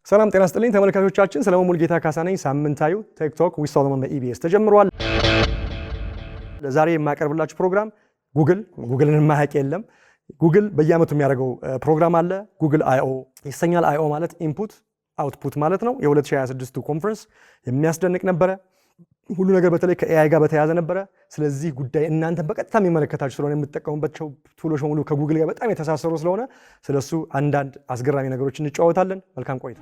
ሰላም ጤና ይስጥልኝ ተመልካቾቻችን፣ ሰለሞን ሙልጌታ ካሳ ነኝ። ሳምንታዩ ቲክቶክ ዊዝ ሰለሞን በኢቢኤስ ተጀምሯል። ለዛሬ የማቀርብላችሁ ፕሮግራም ጉግልን ማያውቅ የለም። ጉግል በየአመቱ የሚያደርገው ፕሮግራም አለ። ጉግል አይኦ ይሰኛል። አይኦ ማለት ኢንፑት አውትፑት ማለት ነው። የ2026 ኮንፈረንስ የሚያስደንቅ ነበረ። ሁሉ ነገር በተለይ ከኤአይ ጋር በተያያዘ ነበረ። ስለዚህ ጉዳይ እናንተ በቀጥታ የሚመለከታችሁ ስለሆነ የምትጠቀሙባቸው ቱሎች በሙሉ ከጉግል ጋር በጣም የተሳሰሩ ስለሆነ ስለሱ አንዳንድ አስገራሚ ነገሮች እንጫወታለን። መልካም ቆይታ።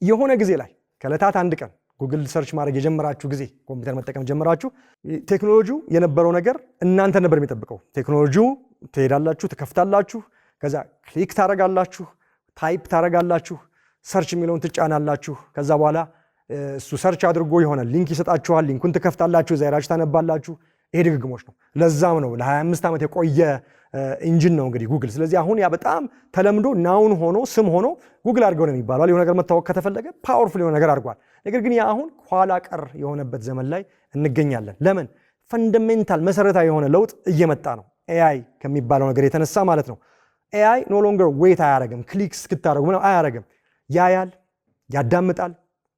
የሆነ ጊዜ ላይ ከዕለታት አንድ ቀን ጉግል ሰርች ማድረግ የጀመራችሁ ጊዜ ኮምፒውተር መጠቀም ጀመራችሁ፣ ቴክኖሎጂው የነበረው ነገር እናንተ ነበር የሚጠብቀው። ቴክኖሎጂው ትሄዳላችሁ፣ ትከፍታላችሁ፣ ከዛ ክሊክ ታረጋላችሁ፣ ታይፕ ታረጋላችሁ፣ ሰርች የሚለውን ትጫናላችሁ። ከዛ በኋላ እሱ ሰርች አድርጎ የሆነ ሊንክ ይሰጣችኋል። ሊንኩን ትከፍታላችሁ፣ ዛይራችሁ ታነባላችሁ። ይሄ ድግግሞች ነው። ለዛም ነው ለ25 ዓመት የቆየ ኢንጂን ነው እንግዲህ ጉግል። ስለዚህ አሁን ያ በጣም ተለምዶ ናውን ሆኖ ስም ሆኖ ጉግል አድርገው ነው የሚባለው። የሆነ ነገር መታወቅ ከተፈለገ ፓወርፉል የሆነ ነገር አድርጓል። ነገር ግን ያ አሁን ኋላ ቀር የሆነበት ዘመን ላይ እንገኛለን። ለምን? ፈንዳሜንታል መሰረታዊ የሆነ ለውጥ እየመጣ ነው። ኤአይ ከሚባለው ነገር የተነሳ ማለት ነው። ኤአይ ኖ ሎንገር ዌት አያረግም። ክሊክ እስክታደርጉ ምንም አያረግም። ያያል፣ ያዳምጣል፣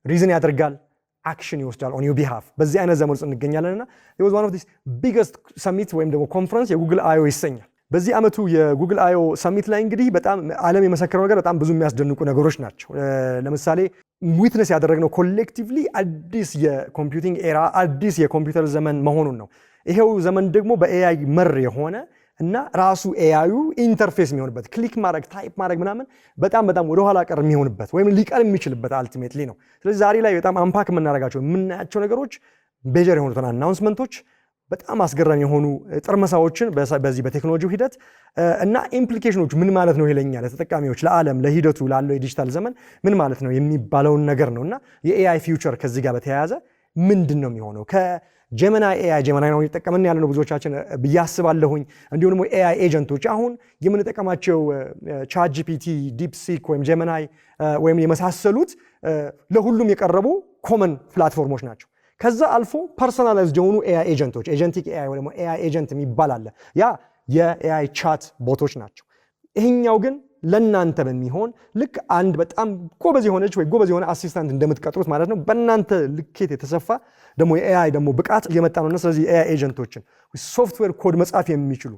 ሪዝን ያደርጋል፣ አክሽን ይወስዳል ኦን ዩ ቢሃፍ። በዚህ አይነት ዘመን ውስጥ እንገኛለንና it was one of these biggest summit ወይም ደግሞ ኮንፈረንስ የጉግል አይኦ ይሰኛል። በዚህ ዓመቱ የጉግል አይኦ ሰሚት ላይ እንግዲህ በጣም ዓለም የመሰከረው ነገር በጣም ብዙ የሚያስደንቁ ነገሮች ናቸው። ለምሳሌ ዊትነስ ያደረግነው ኮሌክቲቭሊ አዲስ የኮምፒውቲንግ ኤራ አዲስ የኮምፒውተር ዘመን መሆኑን ነው። ይሄው ዘመን ደግሞ በኤአይ መር የሆነ እና ራሱ ኤአዩ ኢንተርፌስ የሚሆንበት ክሊክ ማድረግ ታይፕ ማድረግ ምናምን በጣም ወደኋላ ቀር የሚሆንበት ወይም ሊቀር የሚችልበት አልቲሜትሊ ነው። ስለዚህ ዛሬ ላይ በጣም አምፓክ የምናደርጋቸው የምናያቸው ነገሮች ቤጀር የሆኑትን አናውንስመንቶች በጣም አስገራሚ የሆኑ ጥርመሳዎችን በዚህ በቴክኖሎጂው ሂደት እና ኢምፕሊኬሽኖች ምን ማለት ነው ይለኛ ለተጠቃሚዎች፣ ለዓለም፣ ለሂደቱ ላለው የዲጂታል ዘመን ምን ማለት ነው የሚባለውን ነገር ነውና የኤአይ ፊውቸር ከዚህ ጋር በተያያዘ ምንድን ነው የሚሆነው ከጀመናይ ኤአይ ጀመናይ ነው እየተጠቀምን ያለነው ብዙዎቻችን ብዬ አስባለሁኝ። እንዲሁም ደግሞ ኤአይ ኤጀንቶች አሁን የምንጠቀማቸው ቻት ጂፒቲ፣ ዲፕሲክ ወይም ጀመናይ ወይም የመሳሰሉት ለሁሉም የቀረቡ ኮመን ፕላትፎርሞች ናቸው። ከዛ አልፎ ፐርሰናላይዝድ የሆኑ ኤአይ ኤጀንቶች ኤጀንቲክ ኤአይ ወይ ደግሞ ኤአይ ኤጀንት የሚባል አለ። ያ የኤአይ ቻት ቦቶች ናቸው። ይሄኛው ግን ለናንተ በሚሆን ልክ አንድ በጣም ጎበዝ የሆነች ወይ ጎበዝ የሆነ አሲስታንት እንደምትቀጥሩት ማለት ነው። በእናንተ ልኬት የተሰፋ ደግሞ የኤአይ ደግሞ ብቃት እየመጣ ነውና ስለዚህ ኤአይ ኤጀንቶችን ሶፍትዌር ኮድ መጻፍ የሚችሉ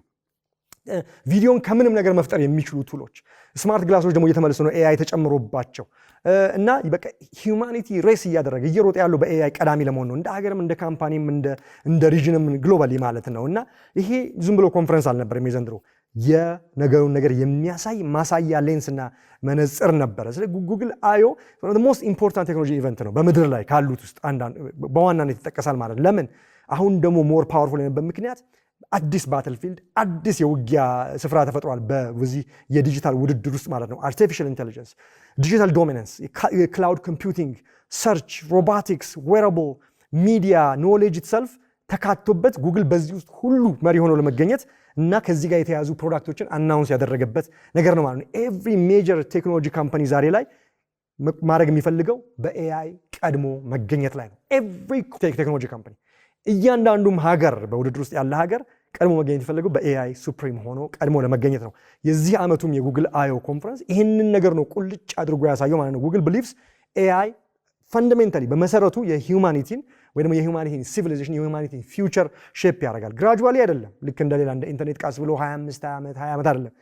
ቪዲዮን ከምንም ነገር መፍጠር የሚችሉ ቱሎች ስማርት ግላሶች ደግሞ እየተመለሱ ነው ኤአይ ተጨምሮባቸው እና በቃ ሂዩማኒቲ ሬስ እያደረገ እየሮጠ ያለው በኤአይ ቀዳሚ ለመሆን ነው። እንደ ሀገርም እንደ ካምፓኒም እንደ ሪጅንም ግሎባሊ ማለት ነው። እና ይሄ ዝም ብሎ ኮንፈረንስ አልነበረም የዘንድሮ የነገሩን ነገር የሚያሳይ ማሳያ ሌንስ እና መነጽር ነበረ። ስለዚህ ጉግል አይኦ ሞስት ኢምፖርታንት ቴክኖሎጂ ኢቨንት ነው በምድር ላይ ካሉት ውስጥ በዋናነት ይጠቀሳል ማለት ነው። ለምን? አሁን ደግሞ ሞር ፓወርፉል የሆነበት ምክንያት አዲስ ባትልፊልድ አዲስ የውጊያ ስፍራ ተፈጥሯል በዚህ የዲጂታል ውድድር ውስጥ ማለት ነው። አርቲፊሻል ኢንቴሊጀንስ፣ ዲጂታል ዶሚናንስ፣ ክላውድ ኮምፒውቲንግ፣ ሰርች፣ ሮቦቲክስ፣ ዌራብል ሚዲያ፣ ኖሌጅ ኢትሰልፍ ተካቶበት ጉግል በዚህ ውስጥ ሁሉ መሪ ሆኖ ለመገኘት እና ከዚህ ጋር የተያዙ ፕሮዳክቶችን አናውንስ ያደረገበት ነገር ነው ማለት ነው። ኤቭሪ ሜጀር ቴክኖሎጂ ካምፓኒ ዛሬ ላይ ማድረግ የሚፈልገው በኤአይ ቀድሞ መገኘት ላይ ነው። ኤቭሪ ቴክኖሎጂ ካምፓኒ እያንዳንዱም ሀገር በውድድር ውስጥ ያለ ሀገር ቀድሞ መገኘት የፈለገው በኤአይ ሱፕሪም ሆኖ ቀድሞ ለመገኘት ነው። የዚህ ዓመቱም የጉግል አይኦ ኮንፈረንስ ይህንን ነገር ነው ቁልጭ አድርጎ ያሳየው ማለት ነው። ጉግል ብሊቭስ ኤአይ ፈንዳሜንታሊ በመሰረቱ የሂውማኒቲን ወይ ደግሞ የሂውማኒቲን ሲቪላይዜሽን የሂውማኒቲን ፊውቸር ሼፕ ያደርጋል። ግራጁዋሊ አይደለም፣ ልክ እንደሌላ እንደ ኢንተርኔት ቃስ ብሎ 25 ዓመት 20 ዓመት አይደለም፣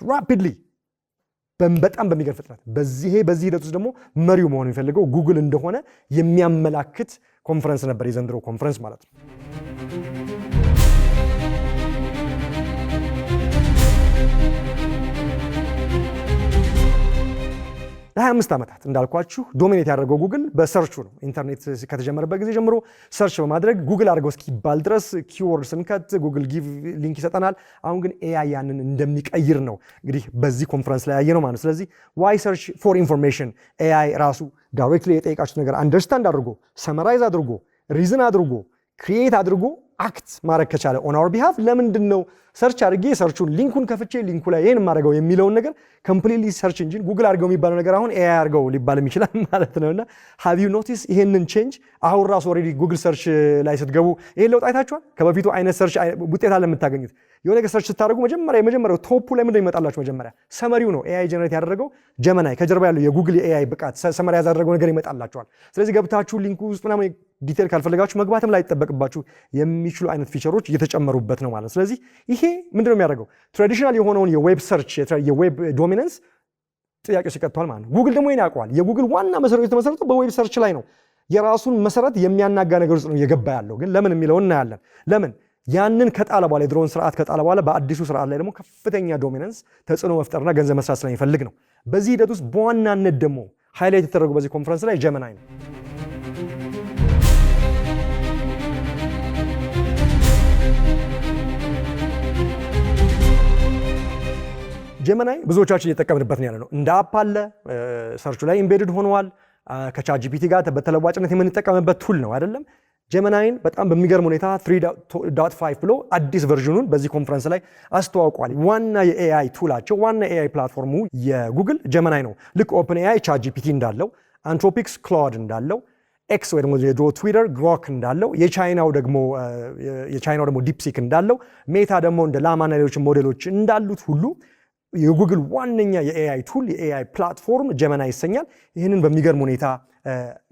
ራፒድሊ በጣም በሚገርም ፍጥነት በዚህ ሂደት ውስጥ ደግሞ መሪው መሆን የሚፈልገው ጉግል እንደሆነ የሚያመላክት ኮንፈረንስ ነበር የዘንድሮ ኮንፈረንስ ማለት ነው። ለ25 ዓመታት እንዳልኳችሁ ዶሚኔት ያደረገው ጉግል በሰርቹ ነው። ኢንተርኔት ከተጀመረበት ጊዜ ጀምሮ ሰርች በማድረግ ጉግል አድርገው እስኪባል ድረስ ኪወርድ ስንከት ጉግል ጊቭ ሊንክ ይሰጠናል። አሁን ግን ኤአይ ያንን እንደሚቀይር ነው እንግዲህ በዚህ ኮንፈረንስ ላይ ያየነው ማለት ነው። ስለዚህ ዋይ ሰርች ፎር ኢንፎርሜሽን ኤአይ ራሱ ዳይሬክትሊ የጠየቃችሁት ነገር አንደርስታንድ አድርጎ ሰመራይዝ አድርጎ ሪዝን አድርጎ ክሪኤት አድርጎ አክት ማድረግ ከቻለ on our behalf ለምንድን ነው ሰርች አድርጌ ሰርቹን ሊንኩን ከፍቼ ሊንኩ ላይ ይሄን ማድረገው የሚለውን ነገር ኮምፕሊትሊ ሰርች ኢንጂን ጉግል አድርገው የሚባለው ነገር አሁን ኤአይ አድርገው ሊባልም ይችላል ማለት ነውና have you noticed ይሄንን ቼንጅ አሁን ራሱ ኦሬዲ ጉግል ሰርች ላይ ስትገቡ ይሄን ለውጥ አይታችኋል? ከበፊቱ አይነት ሰርች ውጤት አለ የምታገኙት የሆነ ነገር ሰርች ስታደርጉ የመጀመሪያው ቶፑ ላይ ምንድነው ይመጣላችሁ? መጀመሪያ ሰመሪው ነው ኤአይ ጀነሬት ያደረገው ጀመናይ ከጀርባ ያለው የጉግል ኤአይ ብቃት ሰመሪ ያደረገው ነገር ይመጣላችኋል። ስለዚህ ገብታችሁ ሊንኩ ውስጥ ምናምን ዲቴል ካልፈለጋችሁ መግባትም ላይ ይተጠበቅባችሁ የሚችሉ አይነት ፊቸሮች እየተጨመሩበት ነው ማለት። ስለዚህ ይሄ ምንድነው የሚያደርገው? ትራዲሽናል የሆነውን የዌብ ሰርች የዌብ ዶሚናንስ ጥያቄው ሲቀጥቷል ማለት ነው። ጉግል ደግሞ ይሄን ያውቀዋል። የጉግል ዋና መሰረቱ የተመሰረተው በዌብ ሰርች ላይ ነው። የራሱን መሰረት የሚያናጋ ነገር ውስጥ ነው እየገባ ያለው። ግን ለምን የሚለውን እናያለን። ለምን ያንን ከጣለ በኋላ የድሮን ስርዓት ከጣለ በኋላ በአዲሱ ስርዓት ላይ ደግሞ ከፍተኛ ዶሚናንስ ተጽዕኖ መፍጠርና ገንዘብ መስራት ስለሚፈልግ ነው። በዚህ ሂደት ውስጥ በዋናነት ደግሞ ሃይላይት የተደረገው በዚህ ኮንፈረንስ ላይ ጀመናይ ነው። ጀመናይ ብዙዎቻችን እየተጠቀምንበት ነው ያለ ነው። እንደ አፕ አለ፣ ሰርቹ ላይ ኢምቤድድ ሆኗል። ከቻት ጂፒቲ ጋር በተለዋጭነት የምንጠቀምበት ቱል ነው አይደለም? ጀመናይን በጣም በሚገርም ሁኔታ 3.5 ብሎ አዲስ ቨርዥኑን በዚህ ኮንፈረንስ ላይ አስተዋውቋል። ዋና የኤአይ ቱላቸው ዋና የኤአይ ፕላትፎርሙ የጉግል ጀመናይ ነው። ልክ ኦፕን ኤአይ ቻት ጂፒቲ እንዳለው፣ አንትሮፒክስ ክላውድ እንዳለው፣ ኤክስ ወይ ደግሞ የድሮ ትዊተር ግሮክ እንዳለው፣ የቻይናው ደግሞ ዲፕሲክ እንዳለው፣ ሜታ ደግሞ እንደ ላማና ሌሎች ሞዴሎች እንዳሉት ሁሉ የጉግል ዋነኛ የኤአይ ቱል የኤአይ ፕላትፎርም ጀመናይ ይሰኛል። ይህንን በሚገርም ሁኔታ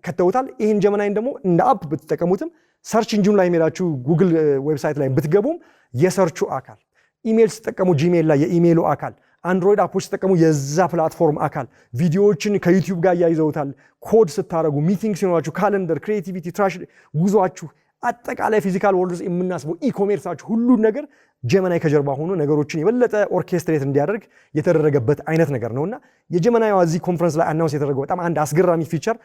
ከተውታል። ይህን ጀመናይን ደግሞ እንደ አፕ ብትጠቀሙትም ሰርች ኢንጂኑ ላይ ሄዳችሁ ጉግል ዌብሳይት ላይ ብትገቡም የሰርቹ አካል፣ ኢሜል ስትጠቀሙ ጂሜል ላይ የኢሜሉ አካል፣ አንድሮይድ አፖች ስትጠቀሙ የዛ ፕላትፎርም አካል፣ ቪዲዮዎችን ከዩቲዩብ ጋር ያይዘውታል። ኮድ ስታደርጉ፣ ሚቲንግ ሲኖራችሁ፣ ካለንደር፣ ክሬቲቪቲ፣ ትራሽ፣ ጉዟችሁ፣ አጠቃላይ ፊዚካል ወርልድ የምናስበው ኢኮሜርሳችሁ ሁሉን ነገር ጀመናይ ከጀርባ ሆኖ ነገሮችን የበለጠ ኦርኬስትሬት እንዲያደርግ የተደረገበት አይነት ነገር ነውና የጀመናይ እዚህ ኮንፈረንስ ላይ አናውንስ የተደረገው በጣም አንድ አስገራሚ ፊቸር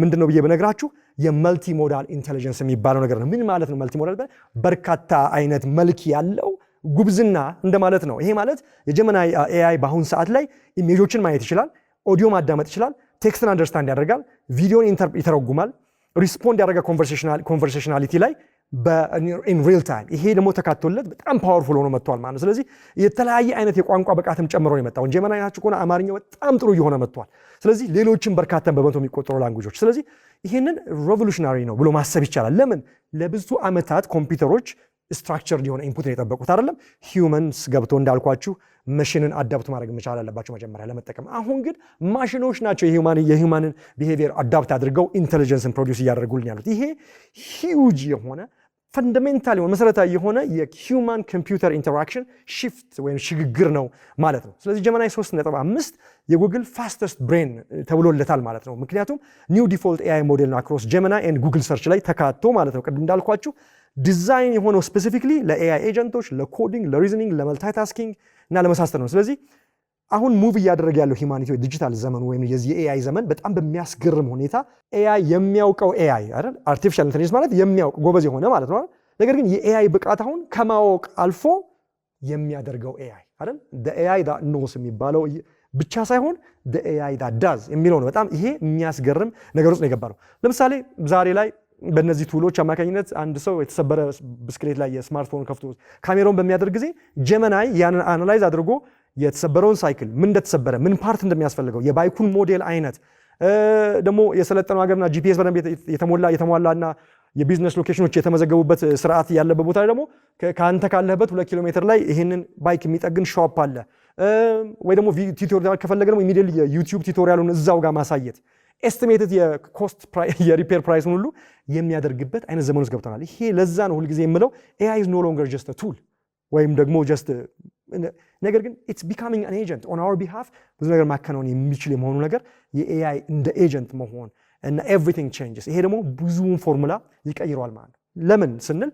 ምንድነው ብዬ በነግራችሁ የመልቲ ሞዳል ኢንተለጀንስ የሚባለው ነገር ነው። ምን ማለት ነው መልቲ ሞዳል? በርካታ አይነት መልክ ያለው ጉብዝና እንደማለት ነው። ይሄ ማለት የጀመናይ ኤአይ በአሁን ሰዓት ላይ ኢሜጆችን ማየት ይችላል፣ ኦዲዮ ማዳመጥ ይችላል፣ ቴክስትን አንደርስታንድ ያደርጋል፣ ቪዲዮን ይተረጉማል፣ ሪስፖንድ ያደረገ ኮንቨርሴሽናሊቲ ላይ ኢን ሪል ታይም። ይሄ ደግሞ ተካቶለት በጣም ፓወርፉል ሆኖ መጥቷል ማለት ነው። ስለዚህ የተለያየ አይነት የቋንቋ ብቃትም ጨምሮ ነው የመጣው። ጀመናይ ናችሁ ከሆነ አማርኛው በጣም ጥሩ እየሆነ መጥቷል። ስለዚህ ሌሎችም በርካታ በመቶ የሚቆጠሩ ላንጉጆች። ስለዚህ ይሄንን ሬቮሉሽናሪ ነው ብሎ ማሰብ ይቻላል። ለምን ለብዙ ዓመታት ኮምፒውተሮች ስትራክቸርድ የሆነ ኢንፑት ነው የጠበቁት አይደለም። ሂውመንስ ገብቶ እንዳልኳችሁ መሽንን አዳፕት ማድረግ መቻል አለባቸው መጀመሪያ ለመጠቀም። አሁን ግን ማሽኖች ናቸው የሂውማንን ቢሄቪየር አዳፕት አድርገው ኢንተለጀንስን ፕሮዲውስ እያደረጉልን ያሉት። ይሄ ሂውጅ የሆነ ፈንዳሜንታል የሆነ መሰረታዊ የሆነ የሂውማን ኮምፒውተር ኢንተራክሽን ሽፍት ወይም ሽግግር ነው ማለት ነው። ስለዚህ ጀመናይ 3.5 የጉግል ፋስተስት ብሬን ተብሎለታል ማለት ነው። ምክንያቱም ኒው ዲፎልት ኤአይ ሞዴል ነው አክሮስ ጀመናይ ኤንድ ጉግል ሰርች ላይ ተካቶ ማለት ነው። ቅድም እንዳልኳችሁ ዲዛይን የሆነው ስፔሲፊክሊ ለኤአይ ኤጀንቶች፣ ለኮዲንግ፣ ለሪዝኒንግ፣ ለመልታይታስኪንግ እና ለመሳሰል ነው። ስለዚህ አሁን ሙቭ እያደረገ ያለው ሂውማኒቲ ዲጂታል ዘመኑ ወይም የዚህ የኤአይ ዘመን በጣም በሚያስገርም ሁኔታ ኤአይ የሚያውቀው ኤአይ አይደል፣ አርቲፊሻል ኢንተለጀንስ ማለት የሚያውቅ ጎበዝ የሆነ ማለት ነው። ነገር ግን የኤአይ ብቃት አሁን ከማወቅ አልፎ የሚያደርገው ኤአይ አይደል፣ ኤአይ that knows የሚባለው ብቻ ሳይሆን ኤአይ that does የሚለው ነው። በጣም ይሄ የሚያስገርም ነገር ውስጥ ነው የገባነው። ለምሳሌ ዛሬ ላይ በእነዚህ ቱሎች አማካኝነት አንድ ሰው የተሰበረ ብስክሌት ላይ የስማርትፎን ከፍቶ ካሜራውን በሚያደርግ ጊዜ ጀመናይ ያንን አናላይዝ አድርጎ የተሰበረውን ሳይክል ምን እንደተሰበረ ምን ፓርት እንደሚያስፈልገው የባይኩን ሞዴል አይነት ደግሞ የሰለጠነው ሀገርና ጂፒኤስ በደንብ የተሟላና የቢዝነስ ሎኬሽኖች የተመዘገቡበት ስርዓት ያለበት ቦታ ላይ ደግሞ ከአንተ ካለህበት 2 ኪሎ ሜትር ላይ ይህንን ባይክ የሚጠግን ሾፕ አለ ወይ ደግሞ ቱቶሪያል ከፈለገ ደግሞ ኢሚዲየት የዩቲዩብ ቱቶሪያሉን እዛው ጋር ማሳየት ኤስቲሜትድ የኮስት የሪፔር ፕራይስን ሁሉ የሚያደርግበት አይነት ዘመን ውስጥ ገብተናል። ይሄ ለዛ ነው ሁልጊዜ የምለው ኤአይ ኢዝ ኖ ሎንገር ጀስት አ ቱል ወይም ደግሞ ጀስት ነገር ግን ኢትስ ቢካሚንግ አን ኤጀንት ኦን አወር ቢሃፍ ብዙ ነገር ማከናወን የሚችል የመሆኑ ነገር የኤአይ እንደ ኤጀንት መሆን እና ኤቭሪቲንግ ቼንጅስ። ይሄ ደግሞ ብዙውን ፎርሙላ ይቀይረዋል ማለት ነው። ለምን ስንል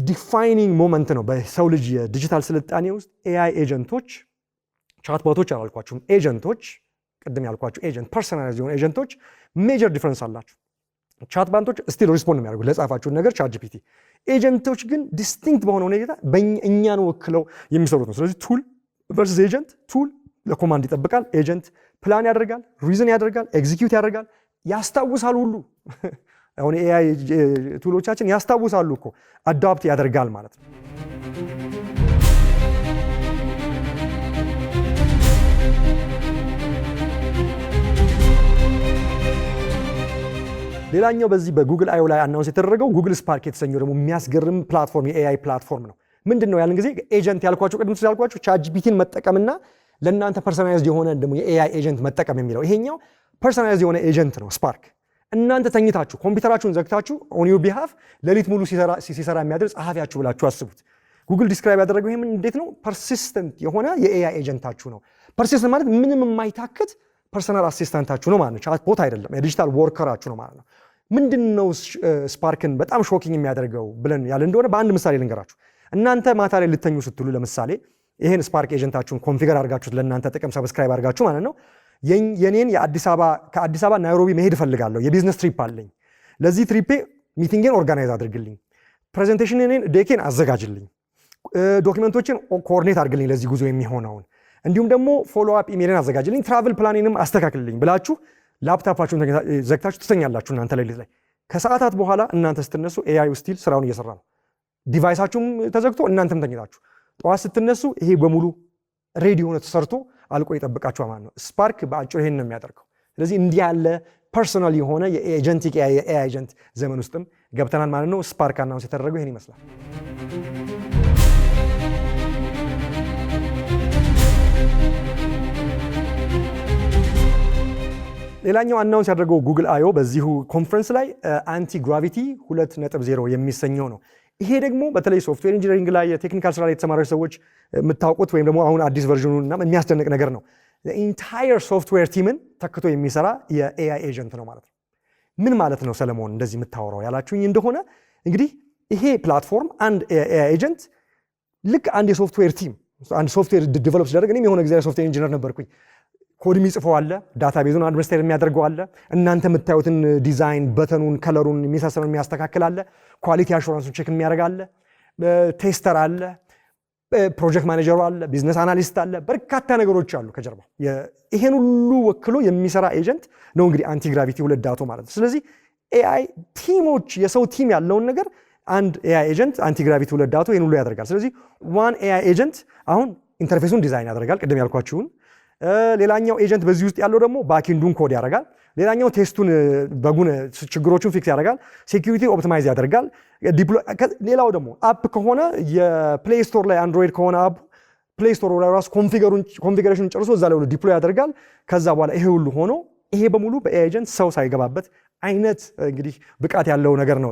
ዲፋይኒንግ ሞመንት ነው በሰው ልጅ የዲጂታል ስልጣኔ ውስጥ ኤአይ ኤጀንቶች፣ ቻትቦቶች አላልኳችሁም፣ ኤጀንቶች ቅድም ያልኳችሁ ኤጀንት ፐርሰናላይዝ የሆኑ ኤጀንቶች ሜጀር ዲፈረንስ አላቸው። ቻት ባንቶች ስቲል ሪስፖንድ የሚያደርጉት ለጻፋችሁን ነገር ቻት ጂፒቲ፣ ኤጀንቶች ግን ዲስቲንክት በሆነ ሁኔታ እኛን ወክለው የሚሰሩት ነው። ስለዚህ ቱል ቨርሰስ ኤጀንት፣ ቱል ለኮማንድ ይጠብቃል፣ ኤጀንት ፕላን ያደርጋል፣ ሪዝን ያደርጋል፣ ኤግዚኪዩት ያደርጋል፣ ያስታውሳል ሁሉ አሁን ኤአይ ቱሎቻችን ያስታውሳሉ እኮ አዳፕት ያደርጋል ማለት ነው። ሌላኛው በዚህ በጉግል አዮ ላይ አናውንስ የተደረገው ጉግል ስፓርክ የተሰኘው ደግሞ የሚያስገርም ፕላትፎርም የኤአይ ፕላትፎርም ነው። ምንድነው ያን ጊዜ ኤጀንት ያልኳቸው ቅድም ያልኳቸው ቻትጂፒቲን መጠቀምና ለእናንተ ፐርሰናላይዝድ የሆነ ደግሞ የኤአይ ኤጀንት መጠቀም የሚለው ይሄኛው ፐርሰናላይዝድ የሆነ ኤጀንት ነው ስፓርክ። እናንተ ተኝታችሁ ኮምፒውተራችሁን ዘግታችሁ ኦን ዩር ቢሃፍ ሌሊት ሙሉ ሲሰራ የሚያድር ጸሐፊያችሁ ብላችሁ አስቡት። ጉግል ዲስክራይብ ያደረገው ይሄ እንዴት ነው? ፐርሲስተንት የሆነ የኤአይ ኤጀንታችሁ ነው። ፐርሲስተንት ማለት ምንም የማይታክት ፐርሰናል አሲስታንታችሁ ነው ማለት ነው። ቻትቦት አይደለም፣ የዲጂታል ወርከራችሁ ነው ማለት ነው። ምንድነው ስፓርክን በጣም ሾኪንግ የሚያደርገው ብለን ያለ እንደሆነ በአንድ ምሳሌ ልንገራችሁ። እናንተ ማታ ላይ ልተኙ ስትሉ ለምሳሌ ይሄን ስፓርክ ኤጀንታችሁን ኮንፊገር አድርጋችሁት ለእናንተ ጥቅም ሰብስክራይብ አድርጋችሁ ማለት ነው የኔን ከአዲስ አበባ ናይሮቢ መሄድ እፈልጋለሁ፣ የቢዝነስ ትሪፕ አለኝ፣ ለዚህ ትሪፔ ሚቲንግን ኦርጋናይዝ አድርግልኝ፣ ፕሬዘንቴሽንን ዴኬን አዘጋጅልኝ፣ ዶክመንቶችን ኮኦርዲኔት አድርግልኝ ለዚህ ጉዞ የሚሆነውን፣ እንዲሁም ደግሞ ፎሎ አፕ ኢሜልን አዘጋጅልኝ፣ ትራቭል ፕላኔንም አስተካክልልኝ ብላችሁ ላፕታፓችሁን ዘግታችሁ ትተኛላችሁ። እናንተ ሌሊት ላይ ከሰዓታት በኋላ እናንተ ስትነሱ ኤአይ ስቲል ስራውን እየሰራ ነው። ዲቫይሳችሁም ተዘግቶ እናንተም ተኝታችሁ ጠዋት ስትነሱ ይሄ በሙሉ ሬዲ ሆነ ተሰርቶ አልቆ ይጠብቃችኋል ማለት ነው። ስፓርክ በአጭሩ ይሄን ነው የሚያደርገው። ስለዚህ እንዲህ ያለ ፐርሰናል የሆነ የኤጀንቲክ የኤአይ ኤጀንት ዘመን ውስጥም ገብተናል ማለት ነው። ስፓርክ አናውንስ የተደረገው ይሄን ይመስላል። ሌላኛው አናውንስ ያደረገው ጉግል አዮ በዚሁ ኮንፈረንስ ላይ አንቲ ግራቪቲ 2.0 የሚሰኘው ነው። ይሄ ደግሞ በተለይ ሶፍትዌር ኢንጂነሪንግ ላይ የቴክኒካል ስራ ላይ የተሰማሩ ሰዎች የምታውቁት ወይም ደግሞ አሁን አዲስ ቨርዥኑና የሚያስደንቅ ነገር ነው። ኢንታየር ሶፍትዌር ቲምን ተክቶ የሚሰራ የኤአይ ኤጀንት ነው ማለት ነው። ምን ማለት ነው ሰለሞን እንደዚህ የምታወራው ያላችሁኝ እንደሆነ እንግዲህ ይሄ ፕላትፎርም አንድ ኤአይ ኤጀንት ልክ አንድ የሶፍትዌር ቲም አንድ ሶፍትዌር ዲቨሎፕ ሲያደርግ እኔም የሆነ ጊዜ ሶፍትዌር ኢንጂነር ነበርኩኝ። ኮድ የሚጽፈው አለ፣ ዳታቤዙን አድሚኒስትሬት የሚያደርገው አለ፣ እናንተ የምታዩትን ዲዛይን በተኑን ከለሩን የሚሳሰለውን የሚያስተካክል አለ፣ ኳሊቲ አሹራንሱን ቼክ የሚያደርግ አለ፣ ቴስተር አለ፣ ፕሮጀክት ማኔጀሩ አለ፣ ቢዝነስ አናሊስት አለ፣ በርካታ ነገሮች አሉ ከጀርባ። ይሄን ሁሉ ወክሎ የሚሰራ ኤጀንት ነው እንግዲህ አንቲግራቪቲ 2.0 ማለት ነው። ስለዚህ ኤአይ ቲሞች የሰው ቲም ያለውን ነገር አንድ ኤአይ ኤጀንት አንቲግራቪቲ 2.0 ይሄን ሁሉ ያደርጋል። ስለዚህ ዋን ኤአይ ኤጀንት አሁን ኢንተርፌሱን ዲዛይን ያደርጋል ቅድም ያልኳችሁን። ሌላኛው ኤጀንት በዚህ ውስጥ ያለው ደግሞ ባክኤንዱን ኮድ ያደርጋል። ሌላኛው ቴስቱን በጉን ችግሮቹን ፊክስ ያደርጋል። ሴኩሪቲ ኦፕቲማይዝ ያደርጋል። ሌላው ደግሞ አፕ ከሆነ የፕሌይ ስቶር ላይ አንድሮይድ ከሆነ አፕ ፕሌይ ስቶር ላይ ራሱ ኮንፊገሬሽኑን ጨርሶ እዛ ላይ ዲፕሎይ ያደርጋል። ከዛ በኋላ ይሄ ሁሉ ሆኖ ይሄ በሙሉ በኤጀንት ሰው ሳይገባበት አይነት እንግዲህ ብቃት ያለው ነገር ነው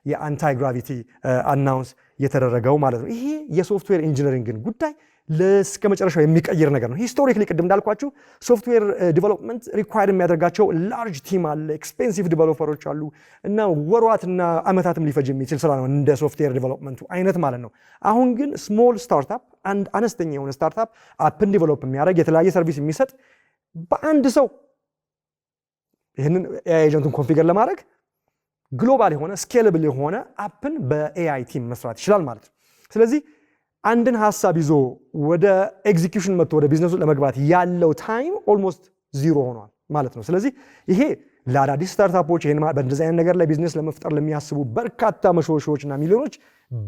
የአንታይ ግራቪቲ አናውንስ የተደረገው ማለት ነው። ይሄ የሶፍትዌር ኢንጂነሪንግን ጉዳይ ለስከ መጨረሻው የሚቀይር ነገር ነው። ሂስቶሪካሊ ቅድም እንዳልኳችሁ ሶፍትዌር ዲቨሎፕመንት ሪኳየርድ የሚያደርጋቸው ላርጅ ቲም አለ፣ ኤክስፔንሲቭ ዲቨሎፐሮች አሉ እና ወራትና ዓመታትም ሊፈጅ የሚችል ስራ ነው እንደ ሶፍትዌር ዲቨሎፕመንቱ አይነት ማለት ነው። አሁን ግን ስሞል ስታርታፕ አንድ አነስተኛ የሆነ ስታርታፕ አፕን ዲቨሎፕ የሚያደርግ የተለያየ ሰርቪስ የሚሰጥ በአንድ ሰው ይህንን ኤአይ ኤጀንቱን ኮንፊገር ለማድረግ ግሎባል የሆነ ስኬለብል የሆነ አፕን በኤአይ ቲም መስራት ይችላል ማለት ነው። ስለዚህ አንድን ሀሳብ ይዞ ወደ ኤግዚኪዩሽን መጥቶ ወደ ቢዝነሱ ለመግባት ያለው ታይም ኦልሞስት ዚሮ ሆኗል ማለት ነው። ስለዚህ ይሄ ለአዳዲስ ስታርታፖች ይሄን በእንደዚህ አይነት ነገር ላይ ቢዝነስ ለመፍጠር ለሚያስቡ በርካታ መሾዎችና ሚሊዮኖች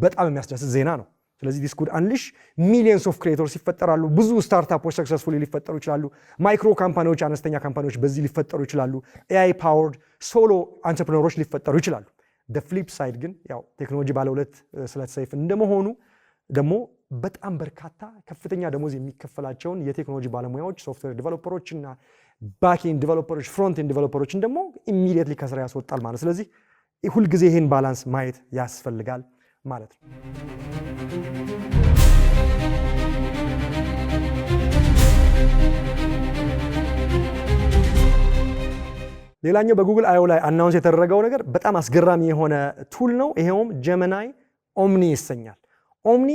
በጣም የሚያስደስት ዜና ነው። ስለዚህ ዲስ ኩድ አንሊሽ ሚሊየንስ ኦፍ ክሬተርስ ይፈጠራሉ። ብዙ ስታርታፖች ሰክሰስፉሊ ሊፈጠሩ ይችላሉ። ማይክሮ ካምፓኒዎች፣ አነስተኛ ካምፓኒዎች በዚህ ሊፈጠሩ ይችላሉ። ኤአይ ፓወርድ ሶሎ አንትረፕረነሮች ሊፈጠሩ ይችላሉ። ፍሊፕ ሳይድ ግን ያው ቴክኖሎጂ ባለ ሁለት ስለት ሰይፍ እንደመሆኑ ደግሞ በጣም በርካታ ከፍተኛ ደሞዝ የሚከፈላቸውን የቴክኖሎጂ ባለሙያዎች ሶፍትዌር ዲቨሎፐሮች እና ባክኤንድ ዲቨሎፐሮች ፍሮንትኤንድ ዲቨሎፐሮችን ደግሞ ኢሚዲየትሊ ከስራ ያስወጣል ማለት። ስለዚህ ሁልጊዜ ይህን ባላንስ ማየት ያስፈልጋል ማለት ነው። ሌላኛው በጉግል አዮ ላይ አናውንስ የተደረገው ነገር በጣም አስገራሚ የሆነ ቱል ነው። ይሄውም ጀመናይ ኦምኒ ይሰኛል። ኦምኒ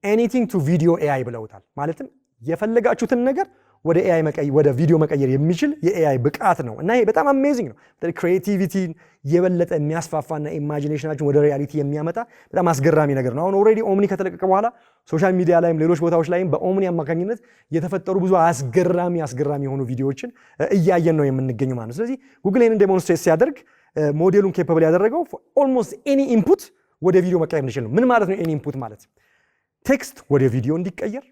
ኤኒቲንግ ቱ ቪዲዮ ኤአይ ብለውታል። ማለትም የፈለጋችሁትን ነገር ወደ ኤአይ ወደ ቪዲዮ መቀየር የሚችል የኤአይ ብቃት ነው እና ይሄ በጣም አሜዚንግ ነው። ክሬቲቪቲን የበለጠ የሚያስፋፋና ኢማጂኔሽናችን ወደ ሪያሊቲ የሚያመጣ በጣም አስገራሚ ነገር ነው። አሁን ኦልሬዲ ኦምኒ ከተለቀቀ በኋላ ሶሻል ሚዲያ ላይም ሌሎች ቦታዎች ላይም በኦምኒ አማካኝነት የተፈጠሩ ብዙ አስገራሚ የሆኑ ቪዲዮዎችን እያየን ነው የምንገኘው ማለት ነው። ስለዚህ ጉግል ይህንን ዴሞንስትሬት ሲያደርግ ሞዴሉን ኬፓብል ያደረገው ኦልሞስት ኤኒ ኢንፑት ወደ ቪዲዮ መቀየር እንችል ነው። ምን ማለት ነው? ኤኒ ኢንፑት ማለት ቴክስት ወደ ቪዲዮ እንዲቀየር፣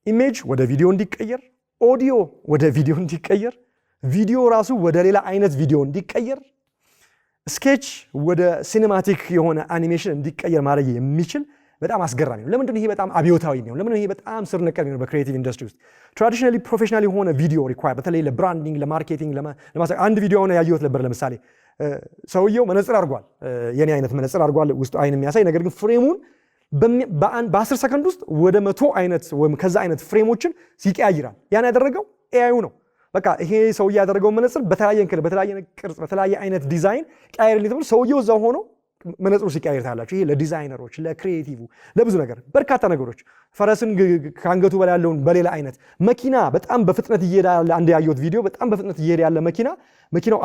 ኢሜጅ ወደ ቪዲዮ እንዲቀየር፣ ኦዲዮ ወደ ቪዲዮ እንዲቀየር፣ ቪዲዮ ራሱ ወደ ሌላ አይነት ቪዲዮ እንዲቀየር፣ ስኬች ወደ ሲኔማቲክ የሆነ አኒሜሽን እንዲቀየር ማድረግ የሚችል በጣም አስገራሚ ነው። ለምንድን ነው ይሄ በጣም አብዮታዊ ነው? ለምንድን ነው ይሄ በጣም ስር ነቀል ነው? በክሪኤቲቭ ኢንዱስትሪ ውስጥ ትራዲሽናሊ ፕሮፌሽናል የሆነ ቪዲዮ ሪኳየር በተለይ ለብራንዲንግ፣ ለማርኬቲንግ፣ አንድ ቪዲዮ ነው ያየሁት ነበር። ለምሳሌ ሰውየው መነጽር አድርጓል፣ የኔ አይነት መነጽር አድርጓል፣ ውስጡ አይን የሚያሳይ ነገር ግን ፍሬሙን በ10 ሰከንድ ውስጥ ወደ 100 አይነት ወይም ከዛ አይነት ፍሬሞችን ሲቀያይራል። ያን ያደረገው ኤአዩ ነው። በቃ ይሄ ሰውዬ ያደረገው መነጽር በተለያየ ቅርጽ፣ በተለያየ አይነት ዲዛይን ቀያይርልኝ ተብሎ ሰውየው እዛው ሆኖ መነጽሩ ሲቀያየር ታያላችሁ። ይሄ ለዲዛይነሮች፣ ለክሪኤቲቭ፣ ለብዙ ነገር በርካታ ነገሮች፣ ፈረስን ከአንገቱ በላይ ያለውን በሌላ አይነት መኪና በጣም በፍጥነት እየሄደ ያለ አንድ ያየሁት ቪዲዮ፣ በጣም በፍጥነት እየሄደ ያለ መኪናው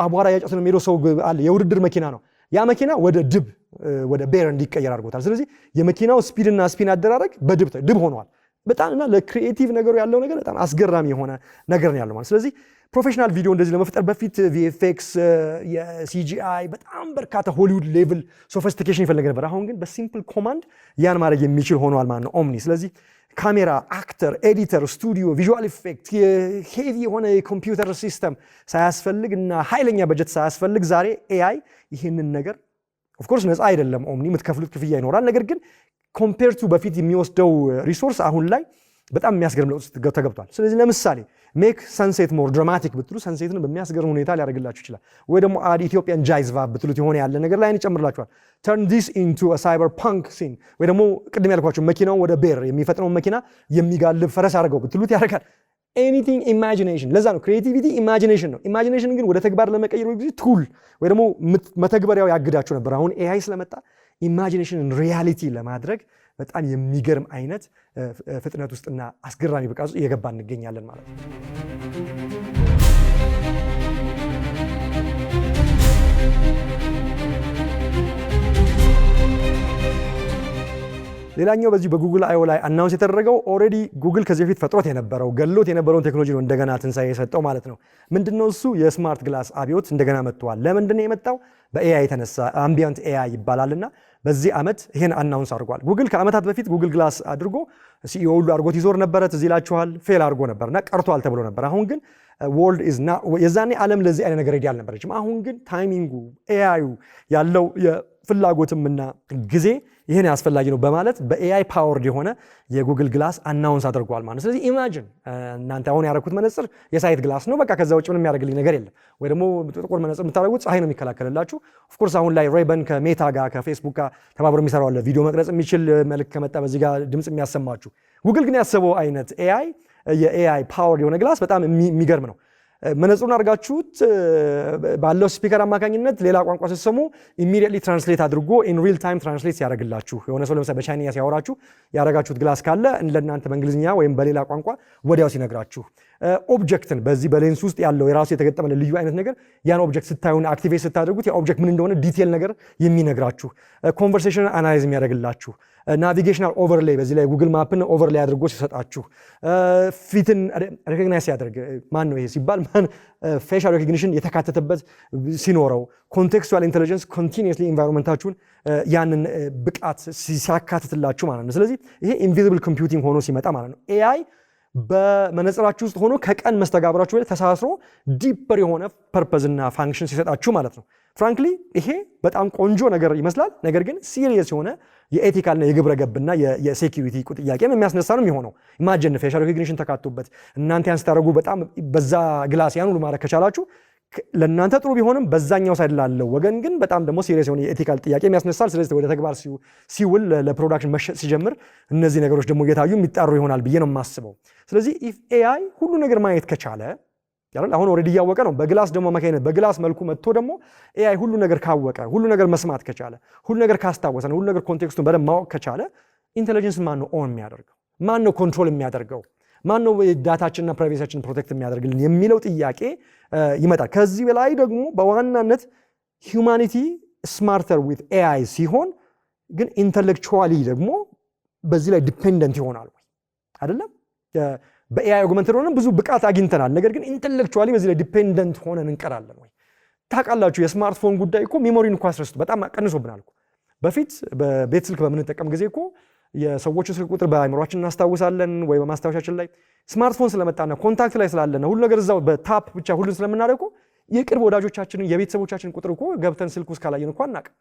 አቧራ ያጨስ ነው የሚሄደው ሰው አለ፣ የውድድር መኪና ነው። ያ መኪና ወደ ድብ ወደ ቤር እንዲቀየር አድርጎታል። ስለዚህ የመኪናው ስፒድና ስፒን አደራረግ ድብ ሆኗል። በጣም እና ለክሪኤቲቭ ነገሩ ያለው ነገር በጣም አስገራሚ የሆነ ነገር ነው ያለው ማለት። ስለዚህ ፕሮፌሽናል ቪዲዮ እንደዚህ ለመፍጠር በፊት ቪኤፍኤክስ፣ የሲጂአይ በጣም በርካታ ሆሊውድ ሌቭል ሶፊስቲኬሽን ይፈልግ ነበር። አሁን ግን በሲምፕል ኮማንድ ያን ማድረግ የሚችል ሆኗል ማለት ነው ኦምኒ። ስለዚህ ካሜራ፣ አክተር፣ ኤዲተር፣ ስቱዲዮ፣ ቪዥዋል ኢፌክት፣ ሄቪ የሆነ የኮምፒውተር ሲስተም ሳያስፈልግ እና ኃይለኛ በጀት ሳያስፈልግ ዛሬ ኤአይ ይህንን ነገር ኦፍኮርስ ነፃ አይደለም ኦምኒ፣ የምትከፍሉት ክፍያ ይኖራል። ነገር ግን ኮምፔር ቱ በፊት የሚወስደው ሪሶርስ አሁን ላይ በጣም የሚያስገርም ለውጥ ተገብቷል። ስለዚህ ለምሳሌ ሜክ ሰንሴት ሞር ድራማቲክ ብትሉ ሰንሴትን በሚያስገርም ሁኔታ ሊያደርግላችሁ ይችላል። ወይ ደግሞ አድ ኢትዮጵያን ጃይዝ ቫብ ብትሉት የሆነ ያለ ነገር ላይ ይጨምርላችኋል። ተርን ዲስ ኢንቱ አ ሳይበር ፓንክ ሲን፣ ወይ ደግሞ ቅድም ያልኳችሁ መኪናውን ወደ ቤር የሚፈጥነውን መኪና የሚጋልብ ፈረስ አድርገው ብትሉት ያደርጋል። ኤኒቲንግ ኢማጂኔሽን። ለዛ ነው ክሪኤቲቪቲ ኢማጂኔሽን ነው። ኢማጂኔሽን ግን ወደ ተግባር ለመቀየር ጊዜ ቱል ወይ ደግሞ መተግበሪያው ያግዳችሁ ነበር። አሁን ኤአይ ስለመጣ ኢማጂኔሽንን ሪያሊቲ ለማድረግ በጣም የሚገርም አይነት ፍጥነት ውስጥና አስገራሚ ብቃት ውስጥ እየገባ እንገኛለን ማለት ነው። ሌላኛው በዚህ በጉግል አዮ ላይ አናውንስ የተደረገው ኦልሬዲ ጉግል ከዚህ በፊት ፈጥሮት የነበረው ገሎት የነበረውን ቴክኖሎጂ ነው እንደገና ትንሳኤ የሰጠው ማለት ነው። ምንድነው እሱ? የስማርት ግላስ አብዮት እንደገና መጥቷል። ለምንድነው የመጣው? በኤአይ የተነሳ አምቢየንት ኤአይ ይባላልና በዚህ ዓመት ይሄን አናውንስ አድርጓል። ጉግል ከዓመታት በፊት ጉግል ግላስ አድርጎ ሲኢኦ ሁሉ አድርጎት ይዞር ነበረ። ትዝ ይላችኋል። ፌል አድርጎ ነበርና ቀርቷል ተብሎ ነበር። አሁን ግን ወርልድ ኢዝ ና የዛኔ ዓለም ለዚህ አይነት ነገር ሬዲ አልነበረችም። አሁን ግን ታይሚንጉ ኤአዩ ያለው የፍላጎትምና ጊዜ ይሄን አስፈላጊ ነው በማለት በኤአይ ፓወርድ የሆነ የጉግል ግላስ አናውንስ አድርጓል ማለት። ስለዚህ ኢማጂን እናንተ አሁን ያደረኩት መነጽር የሳይት ግላስ ነው። በቃ ከዛ ውጭ ምንም የሚያደርግልኝ ነገር የለም። ወይ ደግሞ ጥቁር መነጽር የምታደርጉት ፀሐይ ነው የሚከላከልላችሁ። ኦፍኮርስ አሁን ላይ ሬበን ከሜታ ጋር ከፌስቡክ ጋር ተባብሮ የሚሰራው አለ። ቪዲዮ መቅረጽ የሚችል መልክ ከመጣ በዚህ ጋር ድምፅ የሚያሰማችሁ። ጉግል ግን ያሰበው አይነት ኤአይ የኤአይ ፓወርድ የሆነ ግላስ በጣም የሚገርም ነው። መነጽሩን አድርጋችሁት ባለው ስፒከር አማካኝነት ሌላ ቋንቋ ስትሰሙ ኢሚዲየትሊ ትራንስሌት አድርጎ ኢን ሪል ታይም ትራንስሌት ሲያደርግላችሁ፣ የሆነ ሰው ለምሳሌ በቻይንኛ ሲያወራችሁ ያደረጋችሁት ግላስ ካለ ለእናንተ በእንግሊዝኛ ወይም በሌላ ቋንቋ ወዲያው ሲነግራችሁ፣ ኦብጀክትን በዚህ በሌንስ ውስጥ ያለው የራሱ የተገጠመ ልዩ አይነት ነገር ያን ኦብጀክት ስታዩን አክቲቬት ስታደርጉት ያ ኦብጀክት ምን እንደሆነ ዲቴል ነገር የሚነግራችሁ፣ ኮንቨርሴሽን አናላይዝ የሚያደርግላችሁ፣ ናቪጌሽናል ኦቨርሌይ በዚህ ላይ ጉግል ማፕን ኦቨርሌይ አድርጎ ሲሰጣችሁ፣ ፊትን ሬኮግናይዝ ሲያደርግ ማን ነው ይሄ ሲባል ፌሻል ሬኮግኒሽን የተካተተበት ሲኖረው፣ ኮንቴክስቹዋል ኢንቴሊጀንስ ኮንቲኒየስሊ ኢንቫይሮንመንታችሁን ያንን ብቃት ሲያካትትላችሁ ማለት ነው። ስለዚህ ይሄ ኢንቪዚብል ኮምፒውቲንግ ሆኖ ሲመጣ ማለት ነው ኤአይ በመነጽራችሁ ውስጥ ሆኖ ከቀን መስተጋብራችሁ ላይ ተሳስሮ ዲፐር የሆነ ፐርፐዝ እና ፋንክሽን ሲሰጣችሁ ማለት ነው። ፍራንክሊ ይሄ በጣም ቆንጆ ነገር ይመስላል። ነገር ግን ሲሪየስ የሆነ የኤቲካልና የግብረ ገብና የሴኪሪቲ ጥያቄም የሚያስነሳ ነው የሚሆነው። ኢማጂን ፌሻል ሪኮግኒሽን ተካቶበት እናንተ ያን ስታደርጉ በጣም በዛ ግላስ ያን ሁሉ ማድረግ ከቻላችሁ ለእናንተ ጥሩ ቢሆንም በዛኛው ሳይድ ላለው ወገን ግን በጣም ደግሞ ሲሪየስ የሆነ የኤቲካል ጥያቄ የሚያስነሳል። ስለዚህ ወደ ተግባር ሲውል ለፕሮዳክሽን መሸጥ ሲጀምር እነዚህ ነገሮች ደግሞ እየታዩ የሚጣሩ ይሆናል ብዬ ነው የማስበው። ስለዚህ ኢፍ ኤአይ ሁሉ ነገር ማየት ከቻለ አሁን ኦልሬዲ እያወቀ ነው። በግላስ ደግሞ አማካኝነት በግላስ መልኩ መጥቶ ደግሞ ኤአይ ሁሉ ነገር ካወቀ፣ ሁሉ ነገር መስማት ከቻለ፣ ሁሉ ነገር ካስታወሰ፣ ሁሉ ነገር ኮንቴክስቱን በደንብ ማወቅ ከቻለ ኢንቴሊጀንስ ማን ነው ኦን የሚያደርገው? ማን ነው ኮንትሮል የሚያደርገው? ማን ነው ዳታችንና ፕራይቬሲያችንን ፕሮቴክት የሚያደርግልን የሚለው ጥያቄ ይመጣል። ከዚህ በላይ ደግሞ በዋናነት ሂውማኒቲ ስማርተር ዊዝ ኤአይ ሲሆን ግን ኢንተሌክቹዋሊ ደግሞ በዚህ ላይ ዲፔንደንት ይሆናል ወይ አይደለም? በኤአይ አጉመንትድ ሆነን ብዙ ብቃት አግኝተናል። ነገር ግን ኢንተሌክቹዋሊ በዚህ ላይ ዲፔንደንት ሆነን እንቀራለን ወይ? ታውቃላችሁ የስማርትፎን ጉዳይ እኮ ሜሞሪን እኮ አስረስቶ በጣም ቀንሶብናል እኮ። በፊት በቤት ስልክ በምንጠቀም ጊዜ እኮ የሰዎችን ስልክ ቁጥር በአይምሮአችን እናስታውሳለን ወይ በማስታወሻችን ላይ። ስማርትፎን ስለመጣና ኮንታክት ላይ ስላለና ሁሉ ነገር እዛው በታፕ ብቻ ሁሉን ስለምናደርግ እኮ የቅርብ ወዳጆቻችንን የቤተሰቦቻችንን ቁጥር እኮ ገብተን ስልክ ውስጥ ካላየን እኮ አናውቅም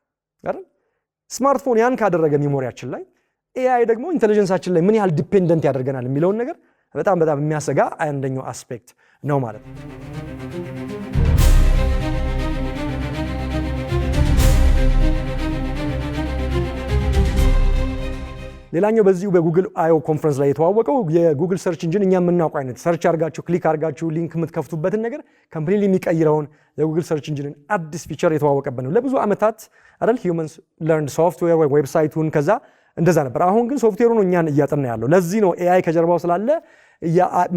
አይደል? ስማርትፎን ያን ካደረገ ሜሞሪያችን ላይ ኤአይ ደግሞ ኢንተለጀንሳችን ላይ ምን ያህል ዲፔንደንት ያደርገናል የሚለውን ነገር በጣም የሚያሰጋ አንደኛው አስፔክት ነው ማለት ነው። ሌላኛው በዚሁ በጉግል I/O ኮንፈረንስ ላይ የተዋወቀው የጉግል ሰርች ኢንጂን እኛ የምናውቀው አይነት ሰርች አድርጋችሁ ክሊክ አድርጋችሁ ሊንክ የምትከፍቱበትን ነገር ኮምፕሊትሊ የሚቀይረውን የጉግል ሰርች ኢንጂንን አዲስ ፊቸር የተዋወቀበት ነው። ለብዙ ዓመታት አይደል ሂውመንስ ለርንድ ሶፍትዌር ወይ ዌብሳይቱን ከዛ እንደዛ ነበር። አሁን ግን ሶፍትዌሩ ነው እኛን እያጠና ያለው። ለዚህ ነው ኤአይ ከጀርባው ስላለ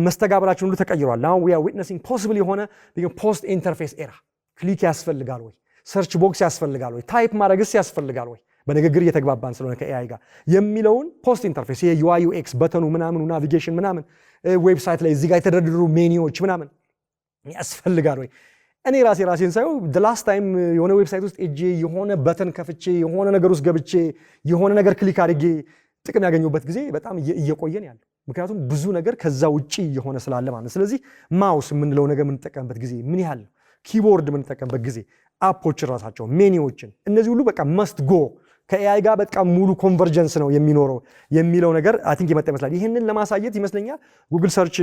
መስተጋብራችን ሁሉ ተቀይሯል። አሁን we are witnessing possible የሆነ ፖስት ኢንተርፌስ ኤራ። ክሊክ ያስፈልጋል ወይ? ሰርች ቦክስ ያስፈልጋል ወይ? ታይፕ ማድረግስ ያስፈልጋል ወይ? በንግግር እየተግባባን ስለሆነ ከኤአይ ጋር የሚለውን ፖስት ኢንተርፌስ ይሄ UI UX በተኑ ምናምኑ ናቪጌሽን ምናምን ዌብሳይት ላይ እዚህ ጋር የተደረደሩ ሜኒዎች ምናምን ያስፈልጋል ወይ? እኔ ራሴን ሳየው the last time የሆነ ዌብሳይት ውስጥ እጄ የሆነ በተን ከፍቼ የሆነ ነገር ውስጥ ገብቼ የሆነ ነገር ክሊክ አድርጌ ጥቅም ያገኙበት ጊዜ በጣም እየቆየን ያለው። ምክንያቱም ብዙ ነገር ከዛ ውጪ የሆነ ስላለ ማለት ነው። ስለዚህ ማውስ የምንለው ነገር የምንጠቀምበት ጊዜ ምን ያህል ነው? ኪቦርድ የምንጠቀምበት ጊዜ አፖችን ራሳቸው ሜኒዎችን እነዚህ ሁሉ በቃ መስት ጎ ከኤአይ ጋር በጣም ሙሉ ኮንቨርጀንስ ነው የሚኖረው የሚለው ነገር አይ ቲንክ የመጣ ይመስላል። ይህንን ለማሳየት ይመስለኛል ጉግል ሰርች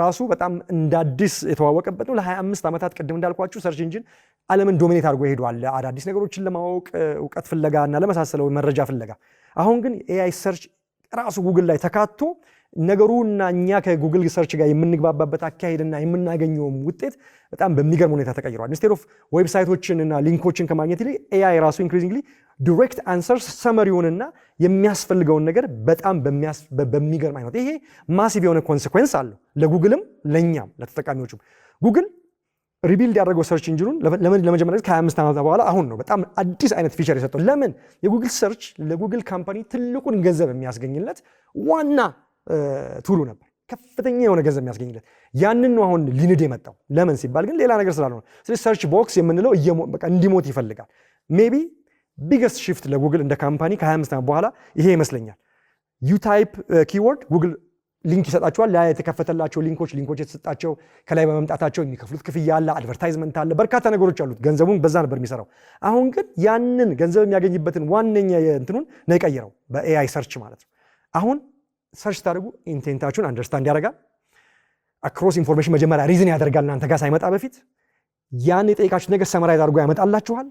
ራሱ በጣም እንዳዲስ የተዋወቀበት ነው። ለ25 ዓመታት ቅድም እንዳልኳችሁ ሰርች ኢንጂን ዓለምን ዶሚኔት አድርጎ ሄዷል፣ አዳዲስ ነገሮችን ለማወቅ እውቀት ፍለጋ እና ለመሳሰለው መረጃ ፍለጋ። አሁን ግን ኤአይ ሰርች ራሱ ጉግል ላይ ተካቶ ነገሩና እኛ ከጉግል ሰርች ጋር የምንግባባበት አካሄድና የምናገኘውም ውጤት በጣም በሚገርም ሁኔታ ተቀይሯል። ኢንስቴድ ኦፍ ዌብሳይቶችንና ሊንኮችን ከማግኘት ይልቅ ኤአይ ራሱ ኢንክሪዚንግሊ ዲሬክት አንሰርስ ሰመሪውንና የሚያስፈልገውን ነገር በጣም በሚገርም አይነት ይሄ ማሲቭ የሆነ ኮንሲኩዌንስ አለው ለጉግልም ለኛም ለተጠቃሚዎችም። ጉግል ሪቢልድ ያደረገው ሰርች ኢንጂኑን ለመጀመሪያ ጊዜ ከ25 ዓመት በኋላ አሁን ነው በጣም አዲስ አይነት ፊቸር የሰጠው። ለምን? የጉግል ሰርች ለጉግል ካምፓኒ ትልቁን ገንዘብ የሚያስገኝለት ዋና ቱሉ ነበር፣ ከፍተኛ የሆነ ገንዘብ የሚያስገኝለት። ያንን ነው አሁን ሊንድ የመጣው። ለምን ሲባል ግን ሌላ ነገር ስላልሆነ። ስለዚህ ሰርች ቦክስ የምንለው በቃ እንዲሞት ይፈልጋል። ሜቢ ቢገስት ሽፍት ለጉግል እንደ ካምፓኒ ከ25 ዓመት በኋላ ይሄ ይመስለኛል። ዩታይፕ ኪወርድ ጉግል ሊንክ ይሰጣቸዋል። ያ የተከፈተላቸው ሊንኮች የተሰጣቸው ከላይ በመምጣታቸው የሚከፍሉት ክፍያ አለ፣ አድቨርታይዝመንት አለ፣ በርካታ ነገሮች አሉት። ገንዘቡን በዛ ነበር የሚሰራው። አሁን ግን ያንን ገንዘብ የሚያገኝበትን ዋነኛ የእንትኑን ነው የቀየረው በኤአይ ሰርች ማለት ነው። አሁን ሰርች ታደርጉ ኢንቴንታችሁን አንደርስታንድ ያደርጋል። አክሮስ ኢንፎርሜሽን መጀመሪያ ሪዝን ያደርጋል እናንተ ጋር ሳይመጣ በፊት። ያን የጠየቃችሁት ነገር ሰመራይዝ አድርጎ ያመጣላችኋል።